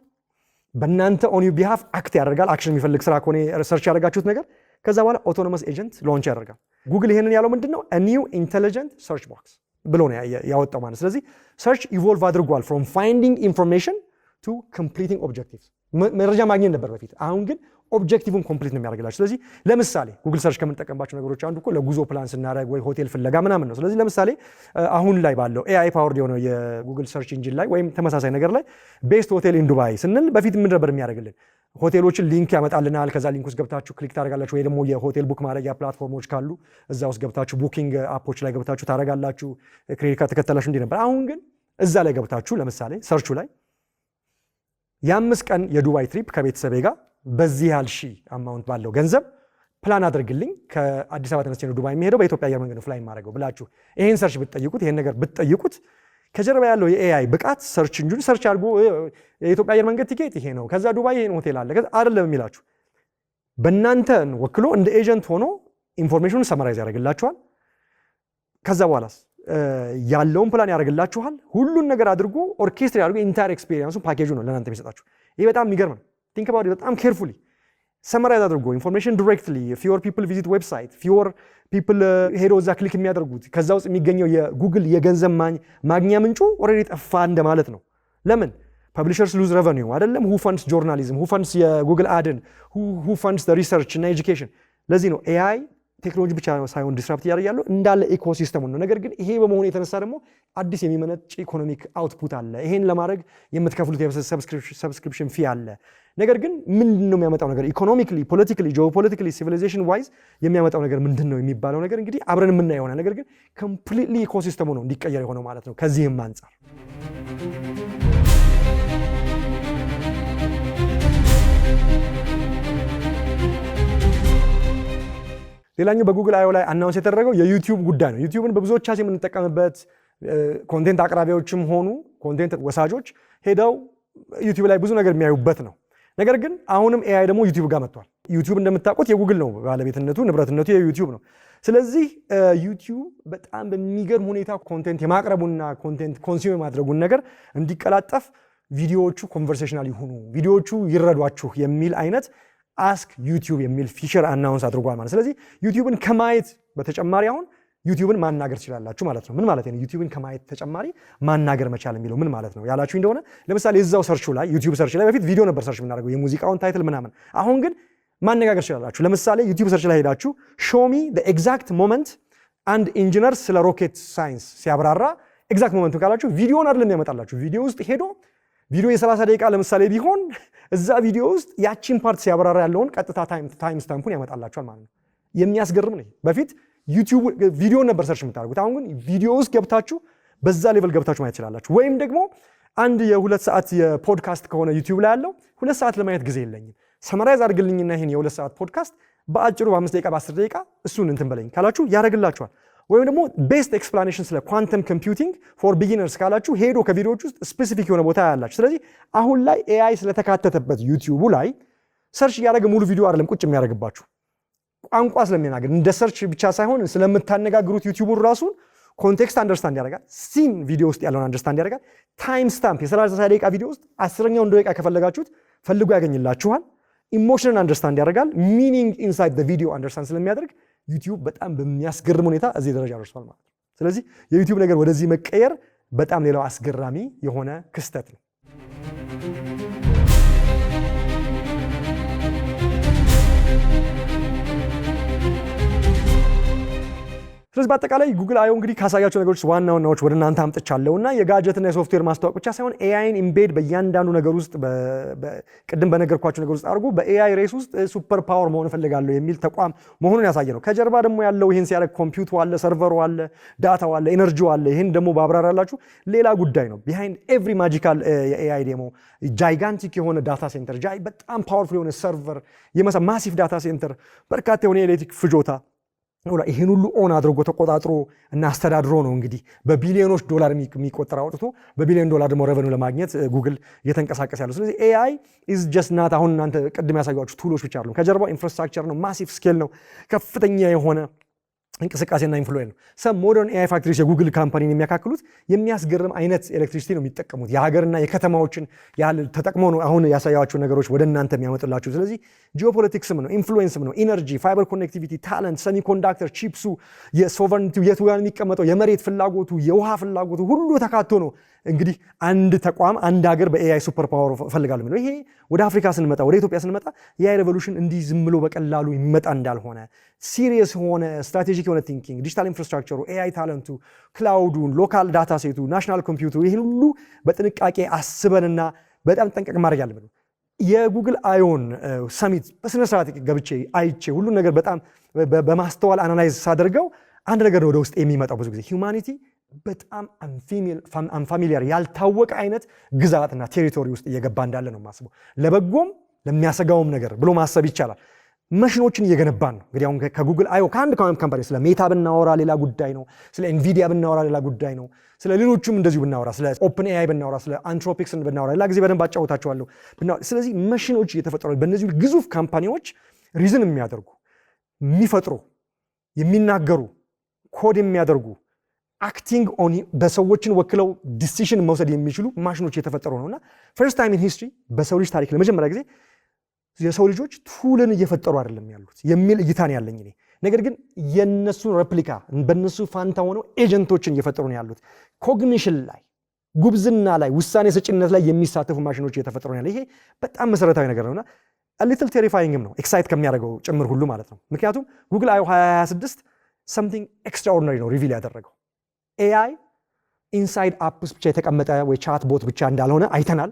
በእናንተ ኦን ዩ ቢሃፍ አክት ያደርጋል። አክሽን የሚፈልግ ስራ ከሆነ ሰርች ያደርጋችሁት ነገር ከዛ በኋላ ኦቶኖመስ ኤጀንት ሎንች ያደርጋል። ጉግል ይሄንን ያለው ምንድነው? ኒው ኢንቴሊጀንት ሰርች ቦክስ ብሎ ነው ያወጣው ማለት። ስለዚህ ሰርች ኢቮልቭ አድርጓል ፍሮም ፋይንዲንግ ኢንፎርሜሽን ቱ ኮምፕሊቲንግ ኦብጀክቲቭስ። መረጃ ማግኘት ነበር በፊት፣ አሁን ግን ኦብጀክቲቭን ኮምፕሊት ነው የሚያደርግላችሁ። ስለዚህ ለምሳሌ ጉግል ሰርች ከምንጠቀምባቸው ነገሮች አንዱ እኮ ለጉዞ ፕላን ስናደርግ ወይ ሆቴል ፍለጋ ምናምን ነው። ስለዚህ ለምሳሌ አሁን ላይ ባለው ኤአይ ፓወርድ የሆነው የጉግል ሰርች ኢንጂን ላይ ወይም ተመሳሳይ ነገር ላይ ቤስት ሆቴል ኢን ዱባይ ስንል በፊት ምን ነበር የሚያደርግልን? ሆቴሎችን ሊንክ ያመጣልናል። ከዛ ሊንክ ውስጥ ገብታችሁ ክሊክ ታደርጋላችሁ፣ ወይ ደግሞ የሆቴል ቡክ ማድረጊያ ፕላትፎርሞች ካሉ እዛ ውስጥ ገብታችሁ ቡኪንግ አፖች ላይ ገብታችሁ ታደርጋላችሁ። ክሬዲት ካርድ ተከተላችሁ እንዲህ ነበር። አሁን ግን እዛ ላይ ገብታችሁ ለምሳሌ ሰርቹ ላይ የ5 ቀን የዱባይ ትሪፕ ከቤተሰቤ ጋር በዚህ ያህል ሺህ አማውንት ባለው ገንዘብ ፕላን አድርግልኝ፣ ከአዲስ አበባ ተነስቼ ነው ዱባይ የሚሄደው፣ በኢትዮጵያ አየር መንገድ ፍላይ ማድረገው ብላችሁ ይሄን ሰርች ብትጠይቁት፣ ይሄን ነገር ብትጠይቁት ከጀርባ ያለው የኤአይ ብቃት ሰርች እንጂ ሰርች አድርጎ የኢትዮጵያ አየር መንገድ ቲኬት ይሄ ነው፣ ከዛ ዱባይ ይሄን ሆቴል አለ አይደለም የሚላችሁ። በእናንተን ወክሎ እንደ ኤጀንት ሆኖ ኢንፎርሜሽኑን ሰመራይዝ ያደርግላችኋል። ከዛ በኋላስ ያለውን ፕላን ያደርግላችኋል። ሁሉን ነገር አድርጎ ኦርኬስትራ አድርጎ ኢንታየር ኤክስፒሪየንሱን ፓኬጁ ነው ለእናንተ የሚሰጣችሁ። ይሄ በጣም የሚገርም ነው። ቲንክ አባውት በጣም ኬርፉሊ ሰመራይዝ አድርጎ ኢንፎርሜሽን ዳይሬክትሊ ፊዮር ፒፕል ቪዚት ዌብሳይት ፊዮር ፒፕል ሄዶ እዛ ክሊክ የሚያደርጉት ከዛ ውስጥ የሚገኘው የጉግል የገንዘብ ማግኛ ምንጩ ኦልሬዲ ጠፋ እንደማለት ነው። ለምን ፐብሊሸርስ ሉዝ ሬቨኒው አይደለም? ሁ ፈንድስ ጆርናሊዝም፣ ሁ ፈንድስ የጉግል አድን፣ ሁ ፈንድስ ሪሰርች እና ኤጁኬሽን። ለዚህ ነው ኤአይ ቴክኖሎጂ ብቻ ሳይሆን ዲስራፕት እያደረገ ያለው እንዳለ ኢኮሲስተሙ ነው። ነገር ግን ይሄ በመሆኑ የተነሳ ደግሞ አዲስ የሚመነጭ ኢኮኖሚክ አውትፑት አለ። ይሄን ለማድረግ የምትከፍሉት ሰብስክሪፕሽን ፊ አለ። ነገር ግን ምንድን ነው የሚያመጣው ነገር ኢኮኖሚክሊ፣ ፖለቲካሊ፣ ጂኦፖለቲካሊ፣ ሲቪላይዜሽን ዋይዝ የሚያመጣው ነገር ምንድን ነው የሚባለው ነገር እንግዲህ አብረን የምናየው የሆነ ነገር ግን ኮምፕሊትሊ ኢኮሲስተሙ ነው እንዲቀየር የሆነው ማለት ነው። ከዚህም አንጻር ሌላኛው በጉግል አዮ ላይ አናውንስ የተደረገው የዩቲዩብ ጉዳይ ነው። ዩቲዩብን በብዙዎቻችን የምንጠቀምበት ኮንቴንት አቅራቢዎችም ሆኑ ኮንቴንት ወሳጆች ሄደው ዩቲዩብ ላይ ብዙ ነገር የሚያዩበት ነው። ነገር ግን አሁንም ኤአይ ደግሞ ዩቲዩብ ጋር መጥቷል። ዩቲዩብ እንደምታውቁት የጉግል ነው ባለቤትነቱ፣ ንብረትነቱ የዩቲዩብ ነው። ስለዚህ ዩቲዩብ በጣም በሚገርም ሁኔታ ኮንቴንት የማቅረቡና ኮንቴንት ኮንሱም የማድረጉን ነገር እንዲቀላጠፍ ቪዲዮዎቹ ኮንቨርሴሽናል ይሁኑ፣ ቪዲዮዎቹ ይረዷችሁ የሚል አይነት አስክ ዩቲዩብ የሚል ፊቸር አናውንስ አድርጓል ማለት። ስለዚህ ዩቲዩብን ከማየት በተጨማሪ አሁን ዩቲዩብን ማናገር ትችላላችሁ ማለት ነው። ምን ማለት ነው? ዩቲዩብን ከማየት ተጨማሪ ማናገር መቻል የሚለው ምን ማለት ነው ያላችሁ እንደሆነ ለምሳሌ እዛው ሰርቹ ላይ ዩቲዩብ ሰርች ላይ በፊት ቪዲዮ ነበር ሰርች የምናደርገው የሙዚቃውን ታይትል ምናምን። አሁን ግን ማነጋገር ትችላላችሁ። ለምሳሌ ዩቲዩብ ሰርች ላይ ሄዳችሁ ሾው ሚ ዘ ኤግዛክት ሞመንት አንድ ኢንጂነር ስለ ሮኬት ሳይንስ ሲያብራራ ኤግዛክት ሞመንቱን ካላችሁ ቪዲዮውን አይደለም ያመጣላችሁ። ቪዲዮ ውስጥ ሄዶ ቪዲዮ የ30 ደቂቃ ለምሳሌ ቢሆን እዛ ቪዲዮ ውስጥ ያቺን ፓርት ሲያብራራ ያለውን ቀጥታ ታይም ስታምፑን ያመጣላችኋል ማለት ነው። የሚያስገርም ነው። በፊት ዩቲዩብ ቪዲዮ ነበር ሰርች የምታደርጉት። አሁን ግን ቪዲዮ ውስጥ ገብታችሁ በዛ ሌቭል ገብታችሁ ማየት ትችላላችሁ። ወይም ደግሞ አንድ የ2 ሰዓት የፖድካስት ከሆነ ዩቲዩብ ላይ ያለው 2 ሰዓት ለማየት ጊዜ የለኝም፣ ሰመራይዝ አድርግልኝና ይሄን የ2 ሰዓት ፖድካስት በአጭሩ በ5 ደቂቃ በ10 ደቂቃ እሱን እንትን በለኝ ካላችሁ ያደርግላችኋል። ወይም ደግሞ ቤስት ኤክስፕላኔሽን ስለ ኳንተም ኮምፒውቲንግ ፎር ቢጊነርስ ካላችሁ ሄዶ ከቪዲዮዎች ውስጥ ስፔሲፊክ የሆነ ቦታ ያላችሁ። ስለዚህ አሁን ላይ ኤአይ ስለተካተተበት ዩቲዩቡ ላይ ሰርች እያደረገ ሙሉ ቪዲዮ አይደለም ቁጭ የሚያደርግባችሁ፣ ቋንቋ ስለሚናገር እንደ ሰርች ብቻ ሳይሆን ስለምታነጋግሩት ዩቲዩቡን ራሱን ኮንቴክስት አንደርስታንድ ያደርጋል። ሲን ቪዲዮ ውስጥ ያለውን አንደርስታንድ ያደርጋል። ታይም ስታምፕ የ30 ደቂቃ ቪዲዮ ውስጥ 10ኛውን ደቂቃ ከፈለጋችሁት ፈልጎ ያገኝላችኋል። ኢሞሽንን አንደርስታንድ ያደርጋል። ሚኒንግ ኢንሳይድ ዘ ቪዲዮ አንደርስታንድ ስለሚያደርግ ዩቲዩብ በጣም በሚያስገርም ሁኔታ እዚህ ደረጃ ደርሷል ማለት ነው። ስለዚህ የዩቲዩብ ነገር ወደዚህ መቀየር በጣም ሌላው አስገራሚ የሆነ ክስተት ነው። ስለዚህ በአጠቃላይ ጉግል አዮ እንግዲህ ካሳያቸው ነገሮች ዋና ዋናዎች ወደ እናንተ አምጥቻለሁና የጋጀትና የሶፍትዌር ማስተዋወቅ ብቻ ሳይሆን ኤአይን ኢምቤድ በእያንዳንዱ ነገር ውስጥ ቅድም በነገርኳቸው ነገር ውስጥ አድርጎ በኤአይ ሬስ ውስጥ ሱፐር ፓወር መሆን እፈልጋለሁ የሚል ተቋም መሆኑን ያሳየ ነው። ከጀርባ ደግሞ ያለው ይህን ሲያደርግ ኮምፒውተሩ አለ፣ ሰርቨሩ አለ፣ ዳታው አለ፣ ኤነርጂው አለ። ይህን ደግሞ ባብራራላችሁ ሌላ ጉዳይ ነው። ቢሃይንድ ኤቭሪ ማጂካል የኤአይ ዴሞ ጃይጋንቲክ የሆነ ዳታ ሴንተር፣ በጣም ፓወርፉል የሆነ ሰርቨር፣ ማሲቭ ዳታ ሴንተር፣ በርካታ የሆነ የኤሌክትሪክ ፍጆታ ይህን ሁሉ ኦን አድርጎ ተቆጣጥሮ እና አስተዳድሮ ነው እንግዲህ በቢሊዮኖች ዶላር የሚቆጠር አውጥቶ በቢሊዮን ዶላር ደግሞ ረቨኑ ለማግኘት ጉግል እየተንቀሳቀስ ያለው። ስለዚህ ኤአይ ኢዝ ጀስት ናት አሁን እናንተ ቅድም ያሳያችሁ ቱሎች ብቻ አይደሉም። ከጀርባው ኢንፍራስትራክቸር ነው፣ ማሲቭ ስኬል ነው፣ ከፍተኛ የሆነ እንቅስቃሴና ኢንፍሉዌንስ ነው። ሰም ሞደርን ኤአይ ፋክተሪስ የጉግል ካምፓኒን የሚያካክሉት የሚያስገርም አይነት ኤሌክትሪሲቲ ነው የሚጠቀሙት። የሀገርና የከተማዎችን ያህል ተጠቅመው ነው አሁን ያሳያቸው ነገሮች ወደ እናንተ የሚያመጡላችሁ። ስለዚህ ጂኦፖለቲክስም ነው፣ ኢንፍሉዌንስም ነው፣ ኢነርጂ፣ ፋይበር ኮኔክቲቪቲ፣ ታለንት፣ ሰሚኮንዳክተር፣ ቺፕሱ፣ የሶቨርኒቲው የቱ ጋር የሚቀመጠው የመሬት ፍላጎቱ፣ የውሃ ፍላጎቱ ሁሉ ተካቶ ነው እንግዲህ አንድ ተቋም አንድ ሀገር በኤአይ ሱፐር ፓወር ፈልጋለሁ የሚለው። ይሄ ወደ አፍሪካ ስንመጣ ወደ ኢትዮጵያ ስንመጣ የኤአይ ሬቮሉሽን እንዲህ ዝም ብሎ በቀላሉ የሚመጣ እንዳልሆነ ሲሪየስ ሆነ ስትራቴጂክ የሆነ ቲንኪንግ፣ ዲጂታል ኢንፍራስትራክቸሩ፣ ኤአይ ታለንቱ፣ ክላውዱን፣ ሎካል ዳታ ሴቱ፣ ናሽናል ኮምፒውተሩ ይህን ሁሉ በጥንቃቄ አስበንና በጣም ጠንቀቅ ማድረግ ያለብን ነው። የጉግል አዮን ሰሚት በስነ ስርዓት ገብቼ አይቼ ሁሉ ነገር በጣም በማስተዋል አናላይዝ ሳደርገው አንድ ነገር ወደ ውስጥ የሚመጣው ብዙ ጊዜ ሂውማኒቲ በጣም አንፋሚሊያር ያልታወቀ አይነት ግዛትና ቴሪቶሪ ውስጥ እየገባ እንዳለ ነው የማስበው። ለበጎም ለሚያሰጋውም ነገር ብሎ ማሰብ ይቻላል። መሽኖችን እየገነባን ነው። እንግዲህ አሁን ከጉግል አዮ ከአንድ ካምፓኒ ስለ ሜታ ብናወራ ሌላ ጉዳይ ነው፣ ስለ ኤንቪዲያ ብናወራ ሌላ ጉዳይ ነው፣ ስለ ሌሎቹም እንደዚሁ ብናወራ፣ ስለ ኦፕን ኤአይ ብናወራ፣ ስለ አንትሮፒክስን ብናወራ ሌላ ጊዜ በደንብ አጫውታቸዋለሁ። ስለዚህ መሽኖች እየተፈጠሩ በእነዚህ ግዙፍ ካምፓኒዎች ሪዝን የሚያደርጉ የሚፈጥሩ፣ የሚናገሩ፣ ኮድ የሚያደርጉ አክቲንግ ኦን በሰዎችን ወክለው ዲሲሽን መውሰድ የሚችሉ ማሽኖች እየተፈጠሩ ነውና ፈርስት ታይም ኢን ሂስትሪ በሰው ልጅ ታሪክ ለመጀመሪያ ጊዜ የሰው ልጆች ቱልን እየፈጠሩ አይደለም ያሉት የሚል እይታ ነው ያለኝ እኔ። ነገር ግን የነሱን ሬፕሊካ በነሱ ፋንታ ሆነው ኤጀንቶችን እየፈጠሩ ነው ያሉት። ኮግኒሽን ላይ፣ ጉብዝና ላይ፣ ውሳኔ ሰጭነት ላይ የሚሳተፉ ማሽኖች እየተፈጠሩ ነው ያለ። ይሄ በጣም መሰረታዊ ነገር ነውና ሊትል ቴሪፋይንግም ነው ኤክሳይት ከሚያደርገው ጭምር ሁሉ ማለት ነው። ምክንያቱም ጉግል አዮ 2026 something extraordinary ነው ሪቪል ያደረገው። ኤአይ ኢንሳይድ አፕስ ብቻ የተቀመጠ ወይ ቻት ቦት ብቻ እንዳልሆነ አይተናል።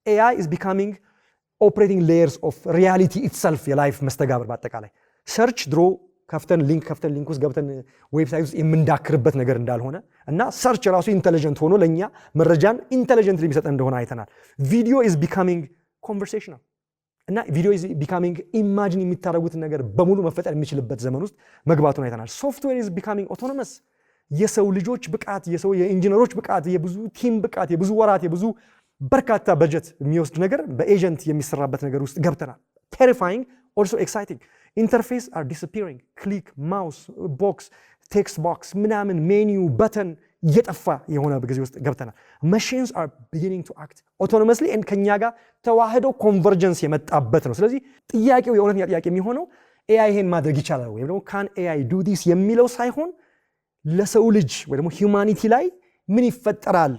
ኤአይ is becoming operating layers of reality itself የላይፍ መስተጋብር በአጠቃላይ ሰርች ድሮ ከፍተን ሊንክ ውስጥ ገብተን ዌብሳይት ውስጥ የምንዳክርበት ነገር እንዳልሆነ እና ሰርች ራሱ ኢንተለጀንት ሆኖ ለእኛ መረጃን ኢንተለጀንት የሚሰጠን እንደሆነ አይተናል። ቪዲዮ is becoming conversational እና ቪዲዮ ኢዝ ቢካሚንግ ኢማጂን የሚታረጉት ነገር በሙሉ መፈጠር የሚችልበት ዘመን ውስጥ መግባቱን አይተናል። ሶፍትዌር ኢዝ ቢካሚንግ ኦቶኖመስ። የሰው ልጆች ብቃት፣ የኢንጂነሮች ብቃት፣ የብዙ ቲም ብቃት፣ የብዙ ወራት፣ የብዙ በርካታ በጀት የሚወስድ ነገር በኤጀንት የሚሰራበት ነገር ውስጥ ገብተናል። ቴሪፋይንግ ኦልሶ ኤክሳይቲንግ። ኢንተርፌስ አር ዲስአፒሪንግ። ክሊክ፣ ማውስ፣ ቦክስ፣ ቴክስት ቦክስ ምናምን ሜኒው በተን እየጠፋ የሆነ ጊዜ ውስጥ ገብተናል። ማሽንስ አር ቢጊኒንግ ቱ አክት ኦቶኖመስሊ ኤንድ ከኛ ጋር ተዋህዶ ኮንቨርጀንስ የመጣበት ነው። ስለዚህ ጥያቄው የእውነተኛ ጥያቄ የሚሆነው ኤአይ ይሄን ማድረግ ይቻላል ወይም ደግሞ ካን ኤአይ ዱ ዲስ የሚለው ሳይሆን ለሰው ልጅ ወይ ደግሞ ሂውማኒቲ ላይ ምን ይፈጠራል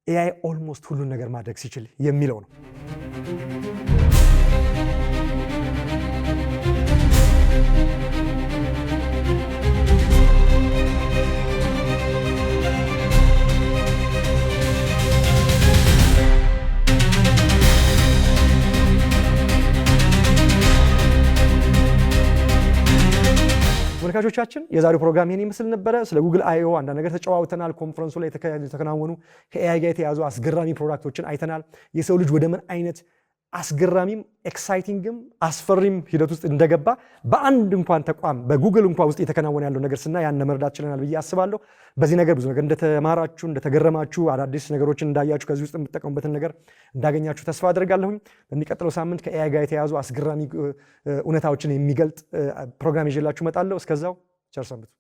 ኤአይ ኦልሞስት ሁሉን ነገር ማድረግ ሲችል የሚለው ነው። ተመልካቾቻችን የዛሬው ፕሮግራም ይሄን ይመስል ነበረ። ስለ ጉግል I/O አንዳንድ ነገር ተጨዋውተናል። ኮንፈረንሱ ላይ የተከናወኑ ከኤአይ ጋር የተያዙ አስገራሚ ፕሮዳክቶችን አይተናል። የሰው ልጅ ወደ ምን አይነት አስገራሚም ኤክሳይቲንግም አስፈሪም ሂደት ውስጥ እንደገባ በአንድ እንኳን ተቋም በጉግል እንኳን ውስጥ የተከናወነ ያለው ነገር ስናይ ያን መረዳት ችለናል ብዬ አስባለሁ። በዚህ ነገር ብዙ ነገር እንደተማራችሁ፣ እንደተገረማችሁ፣ አዳዲስ ነገሮችን እንዳያችሁ፣ ከዚህ ውስጥ የምትጠቀሙበትን ነገር እንዳገኛችሁ ተስፋ አደርጋለሁኝ። በሚቀጥለው ሳምንት ከኤአይ ጋር የተያዙ አስገራሚ እውነታዎችን የሚገልጥ ፕሮግራም ይዤላችሁ እመጣለሁ። እስከዛው ቸር ሰንብቱ።